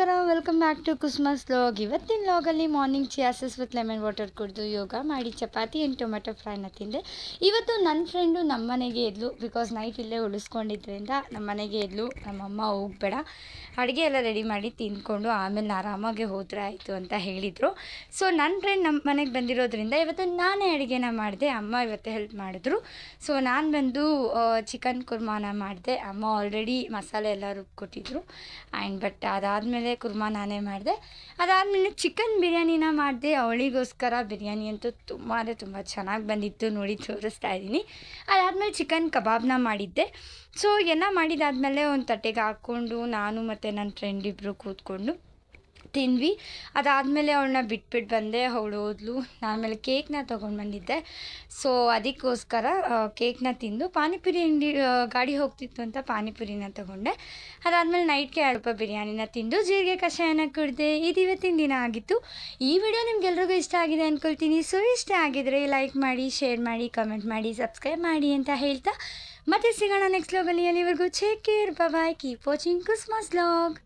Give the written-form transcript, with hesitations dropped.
ನಮಸ್ಕಾರ, welcome back to ಕುಸ್ಮಸ್ vlog. ಇವತ್ತಿನ ವ್ಲಾಗಲ್ಲಿ ಮಾರ್ನಿಂಗ್ ಚಿಯಾಸಿಸ್ ವಿತ್ ಲೆಮನ್ ವಾಟರ್ ಕುಡಿದು ಯೋಗ ಮಾಡಿ ಚಪಾತಿ ಆ್ಯಂಡ್ ಟೊಮೆಟೊ ಫ್ರೈನ ತಿಂದೆ. ಇವತ್ತು ನನ್ನ ಫ್ರೆಂಡು ನಮ್ಮ ಮನೆಗೆ ಎದ್ಲು, ಬಿಕಾಸ್ ನೈಟ್ ಇಲ್ಲೇ ಉಳಿಸ್ಕೊಂಡಿದ್ದರಿಂದ ನಮ್ಮ ಮನೆಗೆ ಎದ್ಲು. ನಮ್ಮಮ್ಮ ಹೋಗಬೇಡ, ಅಡುಗೆ ಎಲ್ಲ ರೆಡಿ ಮಾಡಿ ತಿಂದ್ಕೊಂಡು ಆಮೇಲೆ ಆರಾಮಾಗೆ ಹೋದರೆ ಆಯಿತು ಅಂತ ಹೇಳಿದರು. ಸೊ ನನ್ನ ಫ್ರೆಂಡ್ ನಮ್ಮ ಮನೆಗೆ ಬಂದಿರೋದ್ರಿಂದ ಇವತ್ತು ನಾನೇ ಅಡುಗೆನ ಮಾಡಿದೆ. ಅಮ್ಮ ಇವತ್ತು ಹೆಲ್ಪ್ ಮಾಡಿದ್ರು. ಸೊ ನಾನು ಬಂದು ಚಿಕನ್ ಕುರ್ಮಾನ ಮಾಡಿದೆ. ಅಮ್ಮ ಆಲ್ರೆಡಿ ಮಸಾಲೆ ಎಲ್ಲ ರುಬ್ಕೊಟ್ಟಿದ್ರು ಆ್ಯಂಡ್ ಬಟ್ ಅದಾದಮೇಲೆ ಕುರ್ಮಾ ನಾನೇ ಮಾಡಿದೆ. ಅದಾದಮೇಲೆ ಚಿಕನ್ ಬಿರಿಯಾನಿನ ಮಾಡಿದೆ. ಅವಳಿಗೋಸ್ಕರ ಬಿರಿಯಾನಿ ಅಂತೂ ತುಂಬ ಚೆನ್ನಾಗಿ ಬಂದಿತ್ತು, ನೋಡಿ ತೋರಿಸ್ತಾ ಇದ್ದೀನಿ. ಅದಾದಮೇಲೆ ಚಿಕನ್ ಕಬಾಬ್ನ ಮಾಡಿದ್ದೆ. ಸೊ ಎಲ್ಲ ಮಾಡಿದಾದಮೇಲೆ ಒಂದು ತಟ್ಟೆಗೆ ಹಾಕ್ಕೊಂಡು ನಾನು ಮತ್ತು ನನ್ನ ಫ್ರೆಂಡ್ ಇಬ್ಬರು ಕೂತ್ಕೊಂಡು ತಿಂದ್ವಿ. ಅದಾದಮೇಲೆ ಅವಳನ್ನ ಬಿಟ್ಬಿಟ್ಟು ಬಂದೆ, ಅವಳು ಹೋದ್ಲು. ಆಮೇಲೆ ಕೇಕ್ನ ತೊಗೊಂಡು ಬಂದಿದ್ದೆ. ಸೊ ಅದಕ್ಕೋಸ್ಕರ ಕೇಕ್ನ ತಿಂದು ಪಾನಿಪುರಿ ಅಂಗಡಿ ಗಾಡಿ ಹೋಗ್ತಿತ್ತು ಅಂತ ಪಾನಿಪುರಿನ ತೊಗೊಂಡೆ. ಅದಾದಮೇಲೆ ನೈಟ್ಗೆ ಸ್ವಲ್ಪ ಬಿರಿಯಾನಿನ ತಿಂದು ಜೀರಿಗೆ ಕಷಾಯನ ಕುಡಿದೆ. ಇದು ಇವತ್ತಿನ ದಿನ ಆಗಿತ್ತು. ಈ ವಿಡಿಯೋ ನಿಮ್ಗೆಲ್ರಿಗೂ ಇಷ್ಟ ಆಗಿದೆ ಅಂದ್ಕೊಳ್ತೀನಿ. ಸೊ ಇಷ್ಟ ಆಗಿದರೆ ಲೈಕ್ ಮಾಡಿ, ಶೇರ್ ಮಾಡಿ, ಕಮೆಂಟ್ ಮಾಡಿ, ಸಬ್ಸ್ಕ್ರೈಬ್ ಮಾಡಿ ಅಂತ ಹೇಳ್ತಾ ಮತ್ತೆ ಸಿಗೋಣ ನೆಕ್ಸ್ಟ್ ವ್ಲಾಗಲ್ಲಿ. ಅಲ್ಲಿವರೆಗೂ ಟೇಕ್ ಕೇರ್, ಬಾಯ್, ಕೀಪ್ ವಾಚಿಂಗ್ ಕುಸ್ಮಸ್ ವ್ಲಾಗ್.